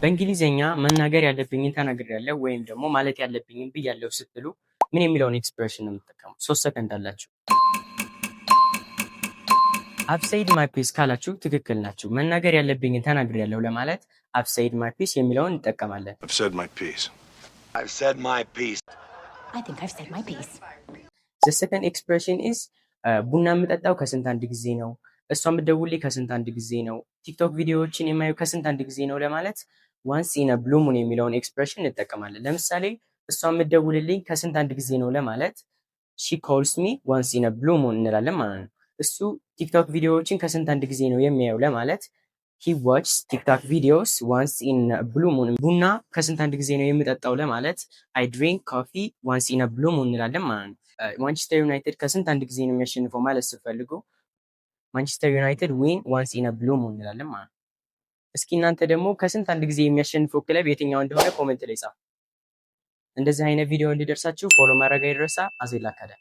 በእንግሊዘኛ መናገር ያለብኝን ተናግሬያለሁ ወይም ደግሞ ማለት ያለብኝን ብያለሁ ስትሉ ምን የሚለውን ኤክስፕሬሽን ነው የምትጠቀሙት? 3 ሰከንድ አላችሁ። I've said my piece ካላችሁ ትክክል ናችሁ። መናገር ያለብኝን ተናግሬያለሁ ለማለት I've said my piece የሚለውን እንጠቀማለን። I've said my piece. I've said my piece. I think I've said my piece. The second expression is ቡና የምጠጣው ከስንት አንድ ጊዜ ነው፣ እሷ የምትደውልልኝ ከስንት አንድ ጊዜ ነው፣ ቲክቶክ ቪዲዮዎችን የማየው ከስንት አንድ ጊዜ ነው ለማለት ዋንስ ኢን አ ብሉ ሙን የሚለውን ኤክስፕሬሽን እንጠቀማለን። ለምሳሌ እሷ የምትደውልልኝ ከስንት አንድ ጊዜ ነው ለማለት ሺ ኮልስ ሚ ዋንስ ኢን አ ብሉ ሙን እንላለን ማለት ነው። እሱ ቲክቶክ ቪዲዮዎችን ከስንት አንድ ጊዜ ነው የሚያየው ለማለት ሂ ዋችስ ቲክቶክ ቪዲዮስ ዋንስ ኢን አ ብሉ ሙን። ቡና ከስንት አንድ ጊዜ ነው የምጠጣው ለማለት አይ ድሪንክ ኮፊ ዋንስ ኢን አ ብሉ ሙን እንላለን ማለት ነው። ማንቸስተር ዩናይትድ ከስንት አንድ ጊዜ ነው የሚያሸንፈው ማለት ስትፈልጉ ማንቸስተር ዩናይትድ ዊን ዋንስ ኢን አ ብሉ ሙን እንላለን ማለት ነው። እስኪ እናንተ ደግሞ ከስንት አንድ ጊዜ የሚያሸንፈው ክለብ የትኛው እንደሆነ ኮሜንት ላይ ጻፉ። እንደዚህ አይነት ቪዲዮ እንዲደርሳችሁ ፎሎ ማድረግ አይረሳ። አዜላ አካዳሚ